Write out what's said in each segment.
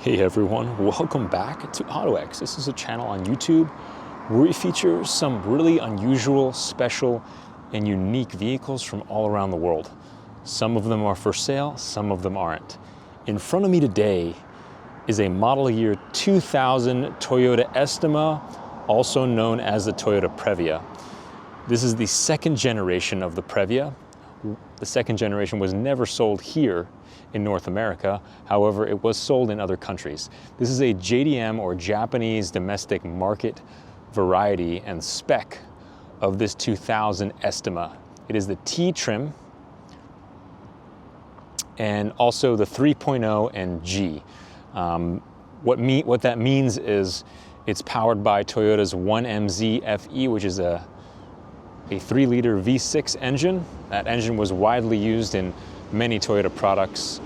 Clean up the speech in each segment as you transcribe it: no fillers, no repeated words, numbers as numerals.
Hey everyone, welcome back to Ottoex. This is a channel on YouTube where we feature some really unusual, special, and unique vehicles from all around the world. Some of them are for sale, some of them aren't. In front of me today is a model year 2000 Toyota Estima, also known as the Toyota Previa. This is the second generation of the Previa. The second generation was never sold here in North America. However, it was sold in other countries. This is a JDM, or Japanese domestic market variety and spec of this 2000 Estima. It is the T trim and also the 3.0 and G. What that means is it's powered by Toyota's 1MZ FE, which is a 3-liter V6 engine. That engine was widely used in many Toyota products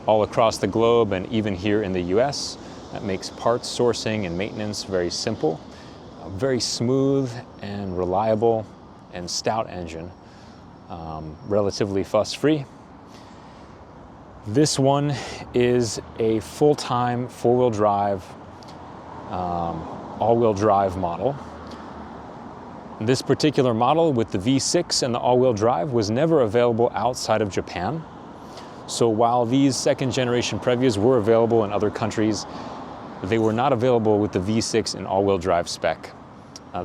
all across the globe and even here in the US. That makes parts sourcing and maintenance very simple. A very smooth and reliable and stout engine, relatively fuss-free. This one is a full-time, four-wheel drive, all-wheel drive model. This particular model with the V6 and the all-wheel drive was never available outside of Japan. So while these second generation Previas were available in other countries, they were not available with the V6 and all-wheel drive spec.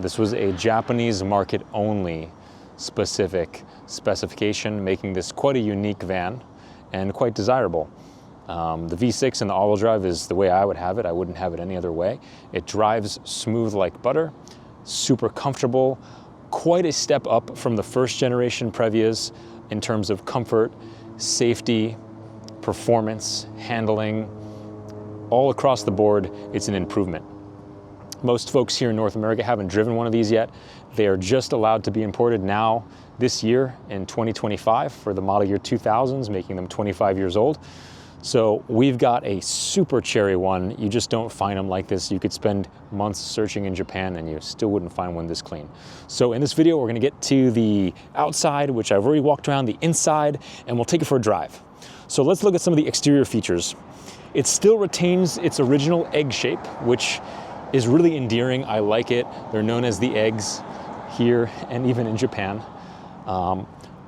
This was a Japanese market only specification, making this quite a unique van and quite desirable. The V6 and the all-wheel drive is the way I would have it. I wouldn't have it any other way. It drives smooth like butter. Super comfortable, quite a step up from the first generation Previas in terms of comfort, safety, performance, handling. All across the board, it's an improvement. Most folks here in North America haven't driven one of these yet. They are just allowed to be imported now this year in 2025 for the model year 2000s, making them 25 years old. So we've got a super cherry one. You just don't find them like this. You could spend months searching in Japan and you still wouldn't find one this clean. So in this video, we're gonna get to the outside, which I've already walked around, the inside, and we'll take it for a drive. So let's look at some of the exterior features. It still retains its original egg shape, which is really endearing. I like it. They're known as the eggs here and even in Japan.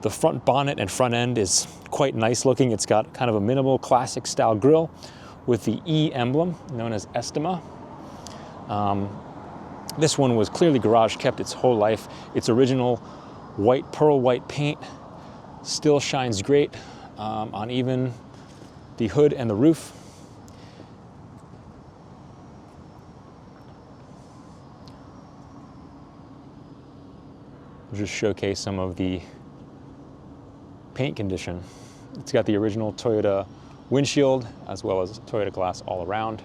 The front bonnet and front end is quite nice looking. It's got kind of a minimal classic style grille with the E emblem known as Estima. This one was clearly garage kept its whole life. Its original white, pearl white paint still shines great on even the hood and the roof. I'll just showcase some of the paint condition. It's got the original Toyota windshield as well as Toyota glass all around.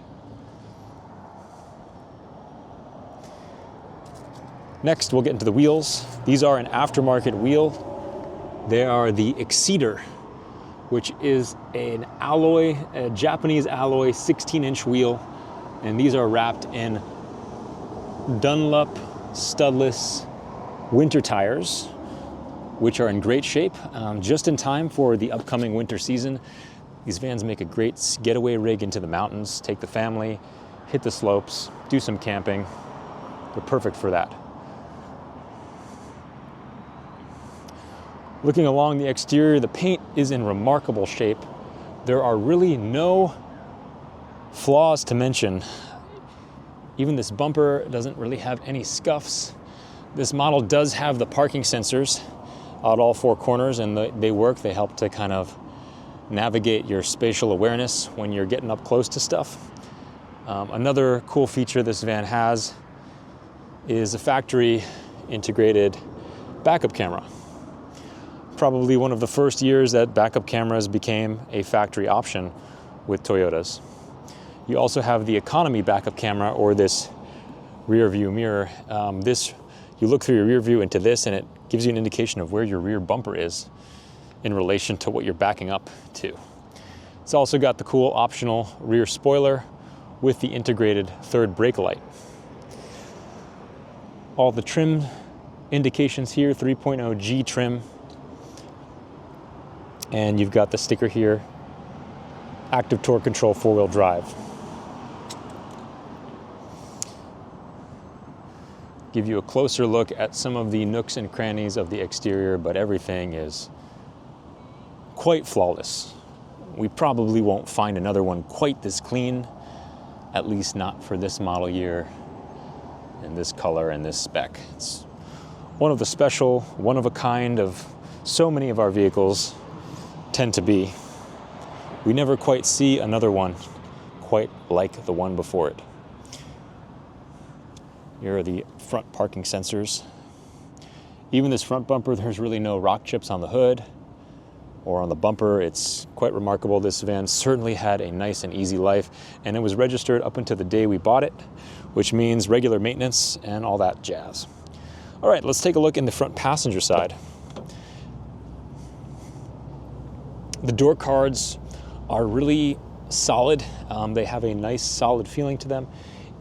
Next, we'll get into the wheels. These are an aftermarket wheel. They are the Exceeder, which is an alloy, a Japanese alloy 16-inch wheel. And these are wrapped in Dunlop studless winter tires, which are in great shape, just in time for the upcoming winter season. These vans make a great getaway rig into the mountains, take the family, hit the slopes, do some camping. They're perfect for that. Looking along the exterior, the paint is in remarkable shape. There are really no flaws to mention. Even this bumper doesn't really have any scuffs. This model does have the parking sensors at all four corners, and they work. They help to kind of navigate your spatial awareness when you're getting up close to stuff. Another cool feature this van has is a factory integrated backup camera. Probably one of the first years that backup cameras became a factory option with Toyotas. You also have the economy backup camera, or this rear view mirror. You look through your rear view into this and it gives you an indication of where your rear bumper is in relation to what you're backing up to. It's also got the cool optional rear spoiler with the integrated third brake light. All the trim indications here, 3.0 G trim. And you've got the sticker here, active torque control 4-wheel drive. give you a closer look at some of the nooks and crannies of the exterior, but everything is quite flawless. We probably won't find another one quite this clean, at least not for this model year, in this color and this spec. It's one of the special, one of a kind of so many of our vehicles tend to be. We never quite see another one quite like the one before it. Here are the front parking sensors. Even this front bumper, there's really no rock chips on the hood or on the bumper. It's quite remarkable. This van certainly had a nice and easy life, and it was registered up until the day we bought it, which means regular maintenance and all that jazz. All right, let's take a look in the front passenger side. The door cards are really solid. They have a nice solid feeling to them.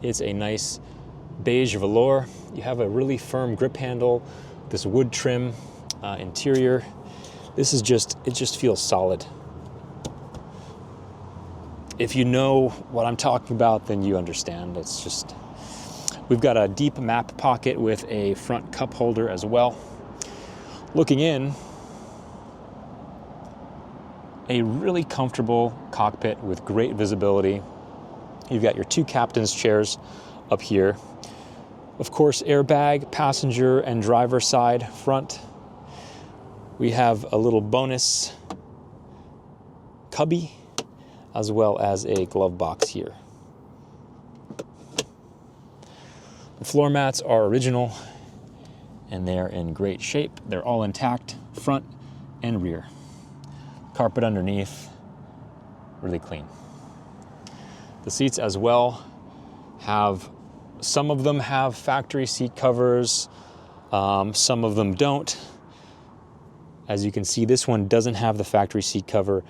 It's a nice beige velour. You have a really firm grip handle, this wood trim interior. This is it just feels solid. If you know what I'm talking about, then you understand. It's just, we've got a deep map pocket with a front cup holder as well. Looking in, a really comfortable cockpit with great visibility. You've got your two captain's chairs up here. Of course, airbag, passenger and driver side front. We have a little bonus cubby, as well as a glove box here. The floor mats are original and they're in great shape. They're all intact, front and rear. Carpet underneath, really clean. The seats as well some of them have factory seat covers, some of them don't. As you can see, this one doesn't have the factory seat cover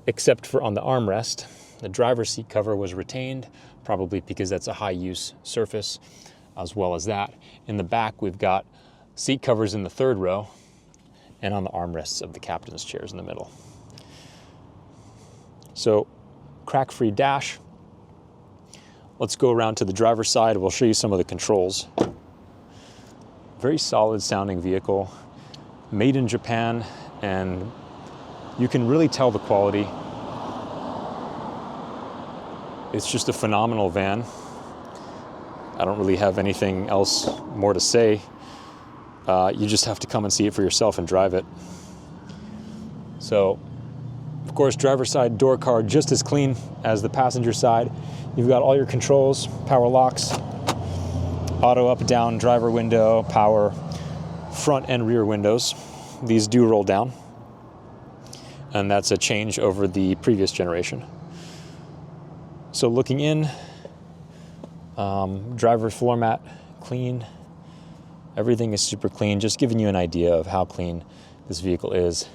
except for on the armrest. The driver's seat cover was retained, probably because that's a high use surface, as well as that. In the back, we've got seat covers in the third row and on the armrests of the captain's chairs in the middle. So, crack-free dash. Let's go around to the driver's side. We'll show you some of the controls. Very solid sounding vehicle, made in Japan, and you can really tell the quality. It's just a phenomenal van. I don't really have anything else more to say. You just have to come and see it for yourself and drive it. So, of course, driver's side door card just as clean as the passenger side. You've got all your controls, power locks, auto up, down, driver window, power, front and rear windows. These do roll down, and that's a change over the previous generation. So looking in, driver floor mat, clean. Everything is super clean, just giving you an idea of how clean this vehicle is.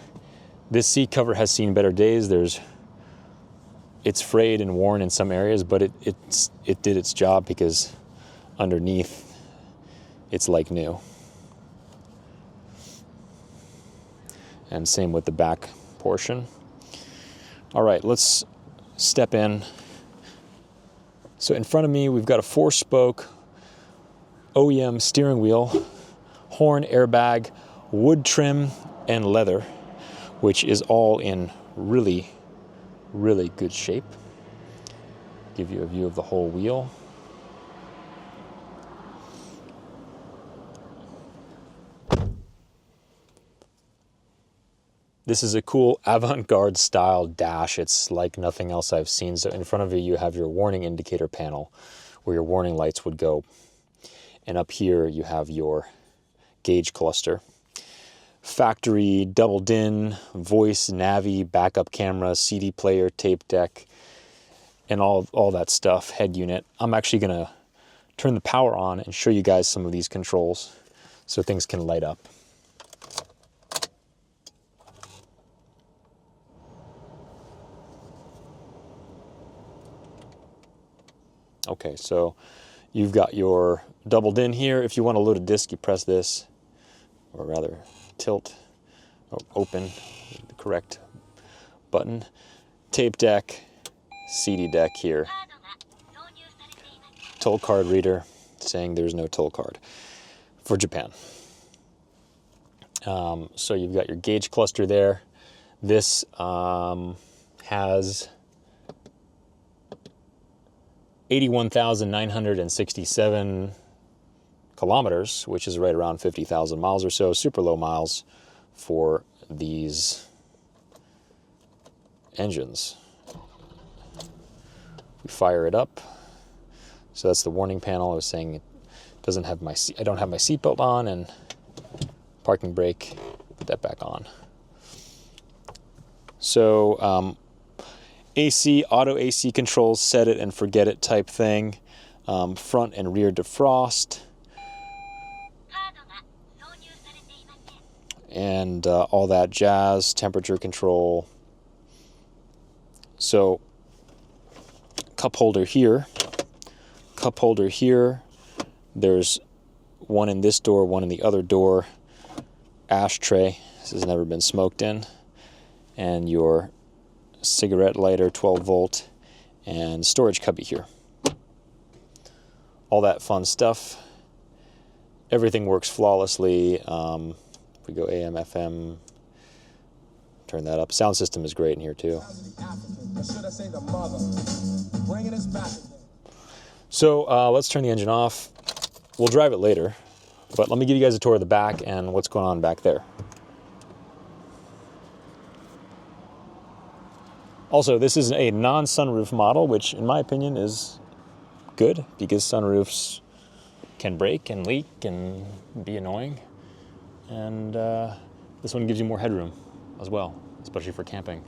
This seat cover has seen better days. It's frayed and worn in some areas, but it did its job because underneath it's like new. And same with the back portion. All right, let's step in. So in front of me, we've got a 4-spoke OEM steering wheel, horn, airbag, wood trim, and leather, which is all in really, really good shape. Give you a view of the whole wheel. This is a cool avant-garde style dash. It's like nothing else I've seen. So in front of you, you have your warning indicator panel where your warning lights would go. And up here, you have your gauge cluster. Factory double DIN, voice, Navi, backup camera, CD player, tape deck, and all that stuff, head unit. I'm actually gonna turn the power on and show you guys some of these controls so things can light up. Okay, so you've got your double DIN here. If you want to load a disc, you press this, or rather tilt or open the correct button. Tape deck, CD deck here. Toll card reader saying there's no toll card. for Japan. So you've got your gauge cluster there. This has 81,967 kilometers, which is right around 50,000 miles or so. Super low miles for these engines. We fire it up. So that's the warning panel. I was saying it doesn't have my I don't have my seatbelt on, and parking brake, put that back on. So AC, auto AC controls, set it and forget it type thing. Front and rear defrost. And all that jazz, temperature control. So cup holder here. Cup holder here. There's one in this door, one in the other door. Ashtray. This has never been smoked in. And your cigarette lighter, 12 volt, and storage cubby here. All that fun stuff. Everything works flawlessly. If we go AM, FM, turn that up. Sound system is great in here too. So let's turn the engine off. We'll drive it later, but let me give you guys a tour of the back and what's going on back there. Also, this is a non-sunroof model, which in my opinion is good because sunroofs can break and leak and be annoying. And this one gives you more headroom as well, especially for camping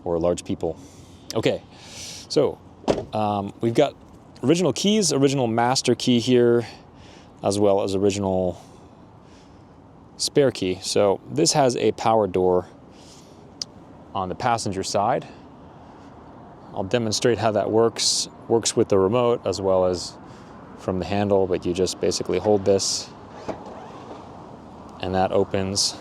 or large people. Okay, so we've got original keys, original master key here, as well as original spare key. So this has a power door on the passenger side. I'll demonstrate how that works. Works with the remote as well as from the handle, but you just basically hold this and that opens.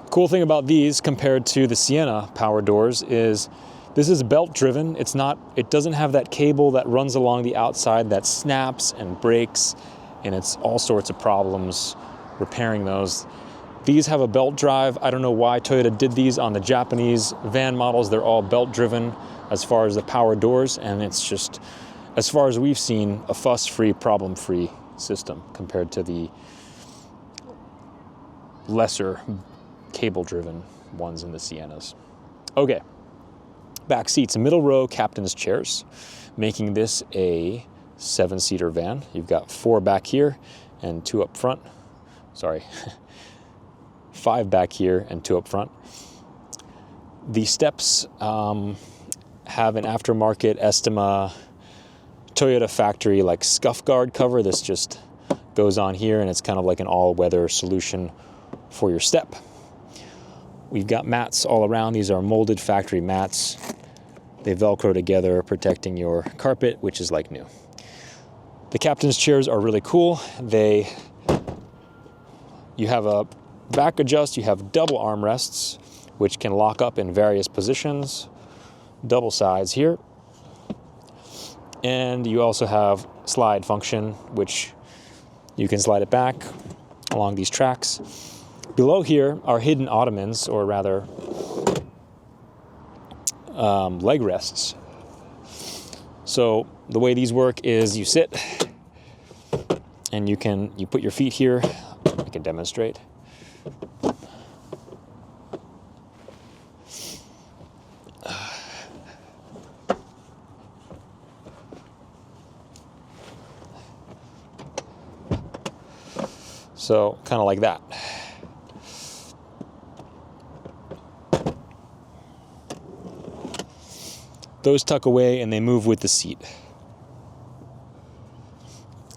Cool thing about these compared to the Sienna power doors is this is belt driven. It doesn't have that cable that runs along the outside that snaps and breaks, and it's all sorts of problems repairing those. These have a belt drive. I don't know why Toyota did these on the Japanese van models. They're all belt driven as far as the power doors, and it's just, as far as we've seen, a fuss-free, problem-free system compared to the lesser cable-driven ones in the Siennas. Okay, back seats, middle row captain's chairs, making this a 7-seater van. You've got 4 back here and 2 up front. Sorry. 5 back here and 2 up front. The steps have an aftermarket Estima Toyota factory like scuff guard cover. This just goes on here and it's kind of like an all-weather solution for your step. We've got mats all around. These are molded factory mats. They Velcro together, protecting your carpet, which is like new. The captain's chairs are really cool. You have a back adjust, you have double armrests, which can lock up in various positions, double sides here. And you also have slide function, which you can slide it back along these tracks. Below here are hidden ottomans, or rather leg rests. So the way these work is you sit and you put your feet here. I can demonstrate. So kind of like that. Those tuck away and they move with the seat.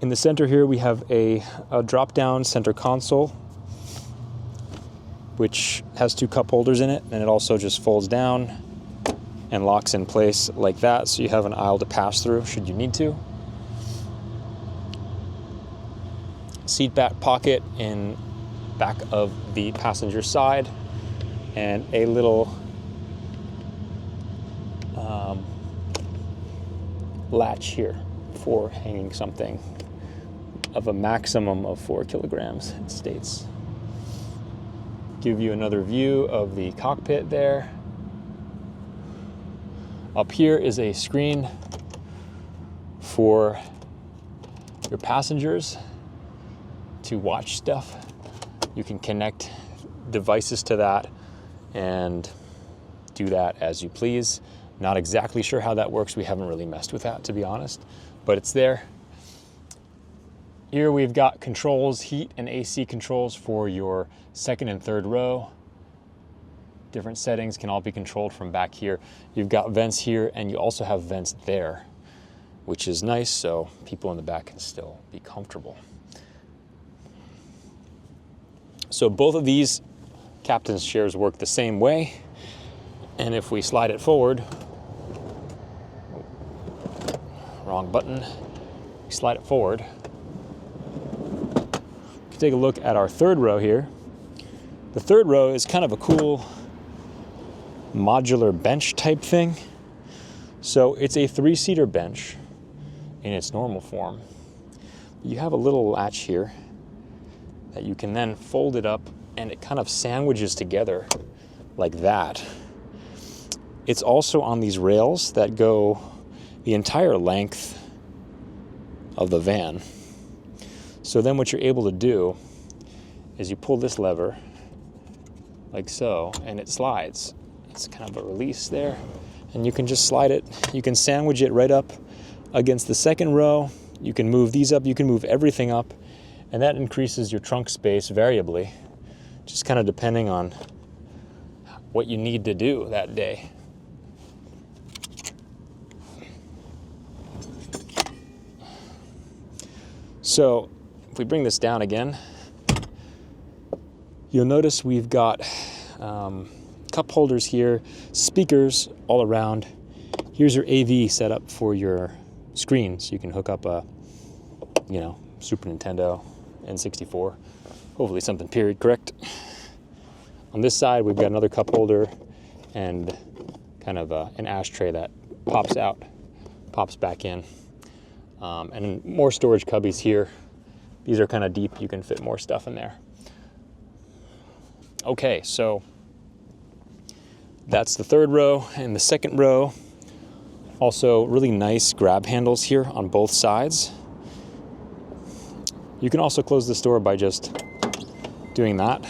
In the center here we have a drop-down center console, which has 2 cup holders in it, and it also just folds down and locks in place like that, so you have an aisle to pass through should you need to. Seat back pocket in back of the passenger side, and a little latch here for hanging something. of a maximum of 4 kilograms, it states. Give you another view of the cockpit there. Up here is a screen for your passengers to watch stuff. You can connect devices to that and do that as you please. Not exactly sure how that works. We haven't really messed with that, to be honest, but it's there. Here we've got controls, heat and AC controls for your second and third row. Different settings can all be controlled from back here. You've got vents here, and you also have vents there, which is nice, so people in the back can still be comfortable. So both of these captain's chairs work the same way. And if we slide it forward, wrong button, slide it forward. If you take a look at our third row here, the third row is kind of a cool modular bench type thing. So it's a 3-seater bench in its normal form. You have a little latch here that you can then fold it up, and it kind of sandwiches together like that. It's also on these rails that go the entire length of the van. So then what you're able to do is you pull this lever like so, and it slides. It's kind of a release there, and you can just slide it. You can sandwich it right up against the second row. You can move these up, you can move everything up, and that increases your trunk space variably, just kind of depending on what you need to do that day. So if we bring this down again, you'll notice we've got cup holders here, speakers all around. Here's your AV setup for your screen, so you can hook up a, Super Nintendo, N64, hopefully something period correct. On this side, we've got another cup holder and kind of an ashtray that pops out, pops back in. And more storage cubbies here. These are kind of deep. You can fit more stuff in there. Okay, so that's the third row. And the second row, also really nice grab handles here on both sides. You can also close this door by just doing that.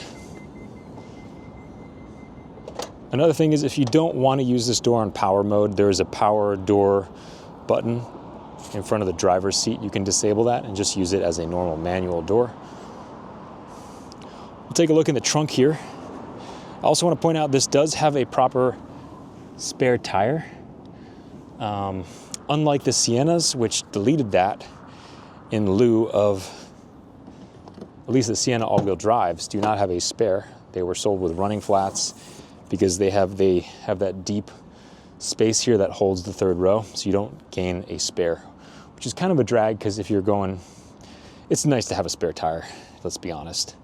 Another thing is, if you don't want to use this door on power mode, there is a power door button in front of the driver's seat. You can disable that and just use it as a normal manual door. We'll take a look in the trunk here. I also want to point out this does have a proper spare tire. Unlike the Siennas, which deleted that in lieu of, at least the Sienna all-wheel drives do not have a spare. They were sold with running flats because they have that deep space here that holds the third row, so you don't gain a spare, which is kind of a drag, because if you're going, it's nice to have a spare tire, let's be honest.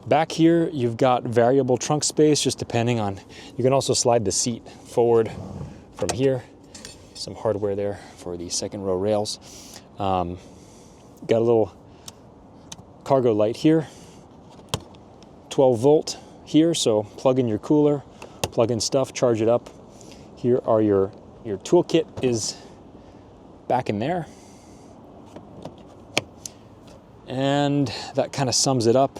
Back here, you've got variable trunk space, just depending on, you can also slide the seat forward from here. Some hardware there for the second row rails. Got a little cargo light here, 12 volt here, so plug in your cooler, plug in stuff, charge it up. Here are your toolkit is back in there. And that kind of sums it up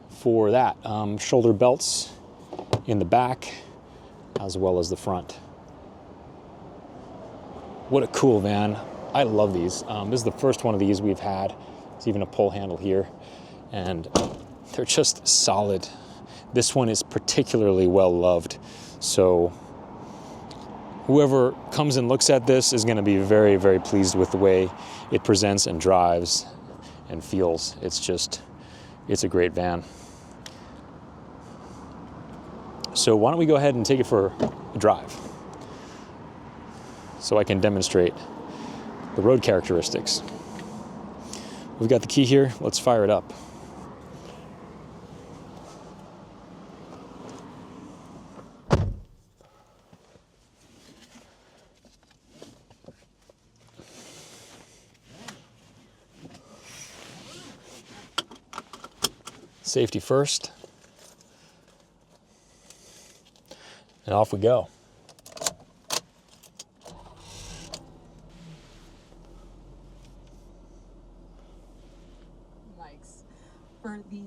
for that. Shoulder belts in the back as well as the front. What a cool van. I love these. This is the first one of these we've had. There's even a pull handle here, and they're just solid. This one is particularly well loved. So whoever comes and looks at this is going to be very, very pleased with the way it presents and drives and feels. It's a great van. So why don't we go ahead and take it for a drive so I can demonstrate the road characteristics. We've got the key here. Let's fire it up. Safety first. And off we go. For the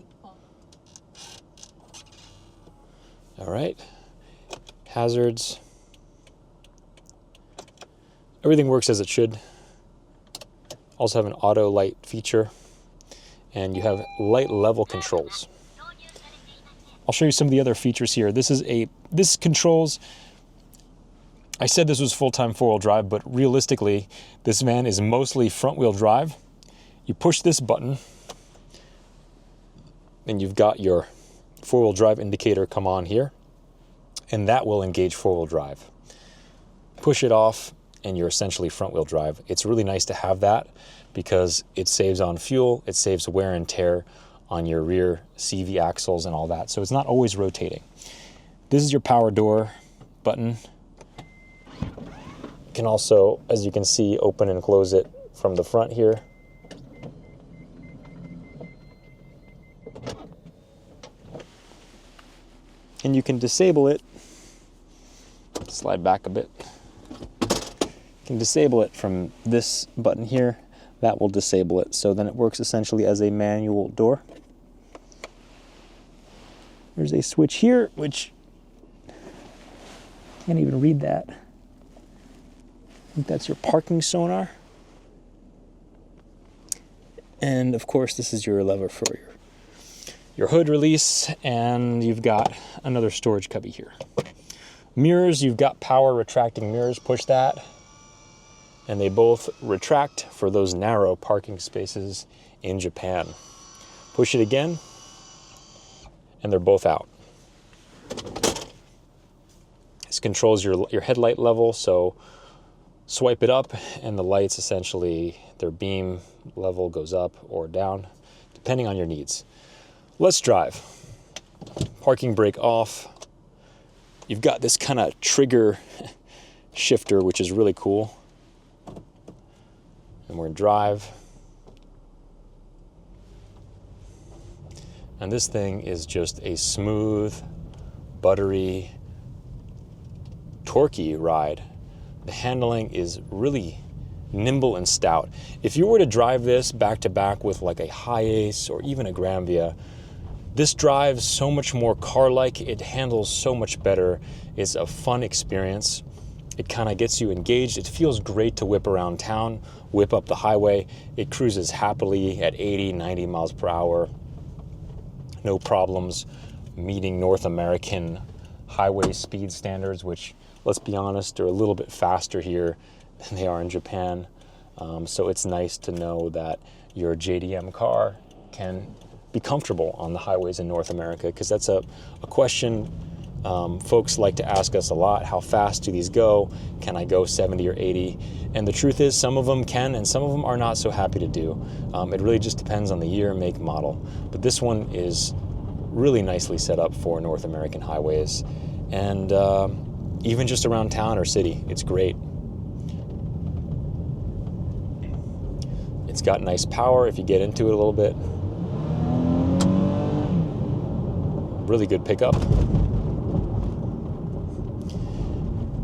all right. Hazards. Everything works as it should. Also have an auto light feature, and you have light level controls. I'll show you some of the other features here. This controls, I said this was full-time four-wheel drive, but realistically, this van is mostly front-wheel drive. You push this button, and you've got your four-wheel drive indicator come on here, and that will engage four-wheel drive. Push it off, and you're essentially front-wheel drive. It's really nice to have that because it saves on fuel, it saves wear and tear on your rear CV axles and all that. So it's not always rotating. This is your power door button. You can also, as you can see, open and close it from the front here. And you can disable it. Slide back a bit. You can disable it from this button here. That will disable it. So then it works essentially as a manual door. There's a switch here, which can't even read that. I think that's your parking sonar. And of course, this is your lever for your hood release, and you've got another storage cubby here. Mirrors, you've got power retracting mirrors. Push that, and they both retract for those narrow parking spaces in Japan. Push it again, and they're both out. This controls your headlight level, so swipe it up, and the lights essentially, their beam level goes up or down, depending on your needs. Let's drive. Parking brake off. You've got this kind of trigger shifter, which is really cool. And we're in drive. And this thing is just a smooth, buttery, torquey ride. The handling is really nimble and stout. If you were to drive this back to back with like a Hi-Ace or even a Granvia, this drives so much more car-like. It handles so much better. It's a fun experience. It kind of gets you engaged. It feels great to whip around town, whip up the highway. It cruises happily at 80, 90 miles per hour. No problems meeting North American highway speed standards, which, let's be honest, are a little bit faster here than they are in Japan. So it's nice to know that your JDM car can be comfortable on the highways in North America, because that's a question folks like to ask us a lot. How fast do these go? Can I go 70 or 80? And the truth is, some of them can, and some of them are not so happy to do. It really just depends on the year, make, model. But this one is really nicely set up for North American highways, and even just around town or city, it's great. It's got nice power if you get into it a little bit. Really good pickup.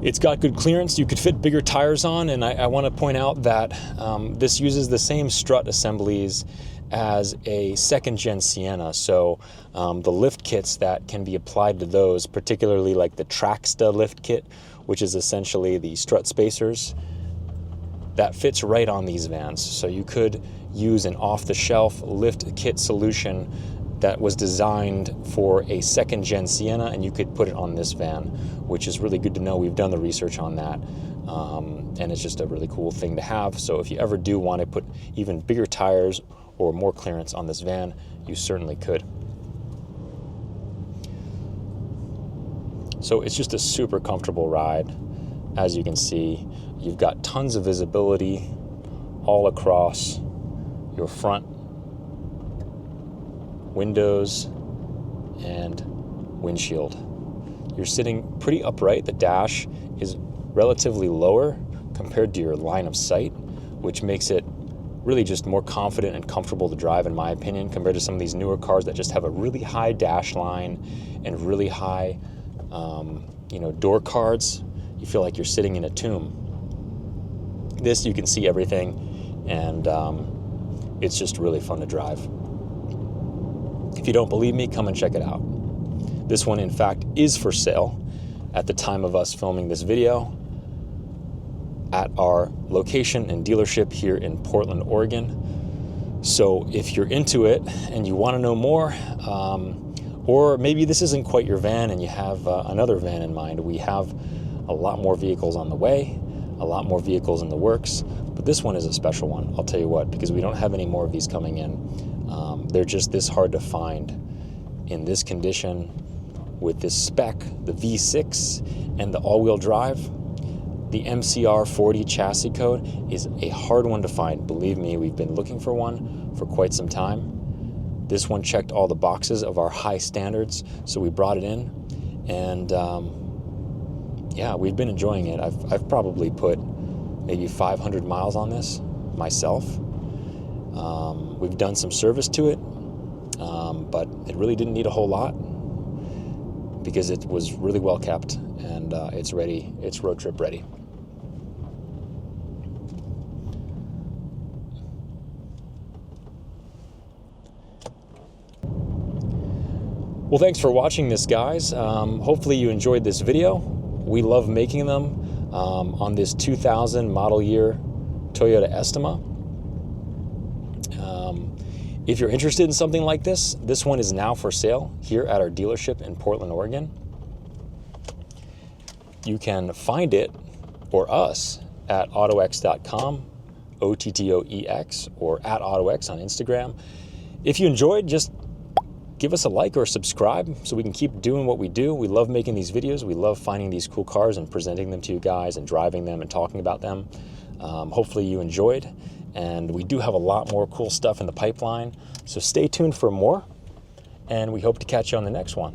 It's got good clearance. You could fit bigger tires on, and I want to point out that this uses the same strut assemblies as a second-gen Sienna. So the lift kits that can be applied to those, particularly like the Traxta lift kit, which is essentially the strut spacers, that fits right on these vans. So you could use an off-the-shelf lift kit solution that was designed for a second-gen Sienna, and you could put it on this van, which is really good to know. We've done the research on that, and it's just a really cool thing to have. So if you ever do want to put even bigger tires or more clearance on this van, you certainly could. So it's just a super comfortable ride. As you can see, you've got tons of visibility all across your front windows and windshield. You're sitting pretty upright. The dash is relatively lower compared to your line of sight, which makes it really just more confident and comfortable to drive, in my opinion, compared to some of these newer cars that just have a really high dash line and really high, door cards. You feel like you're sitting in a tomb. This, you can see everything, and it's just really fun to drive. If you don't believe me, come and check it out. This one, in fact, is for sale at the time of us filming this video at our location and dealership here in Portland, Oregon. So if you're into it and you want to know more, or maybe this isn't quite your van and you have another van in mind, we have a lot more vehicles on the way, a lot more vehicles in the works, but this one is a special one, I'll tell you what, because we don't have any more of these coming in. They're just this hard to find in this condition with this spec, the V6 and the all-wheel drive. The MCR 40 chassis code is a hard one to find. Believe me, we've been looking for one for quite some time. This one checked all the boxes of our high standards, so we brought it in, and yeah, we've been enjoying it. I've probably put maybe 500 miles on this myself. We've done some service to it, but it really didn't need a whole lot because it was really well kept, and it's ready. It's road trip ready. Well, thanks for watching this, guys. Hopefully you enjoyed this video. We love making them on this 2000 model year Toyota Estima. If you're interested in something like this one is now for sale here at our dealership in Portland, Oregon. You can find it, or us, at Ottoex.com, Ottoex, or at Ottoex on Instagram. If you enjoyed, just give us a like or subscribe so we can keep doing what we do. We love making these videos. We love finding these cool cars and presenting them to you guys and driving them and talking about them. Hopefully you enjoyed. And we do have a lot more cool stuff in the pipeline. So stay tuned for more. And we hope to catch you on the next one.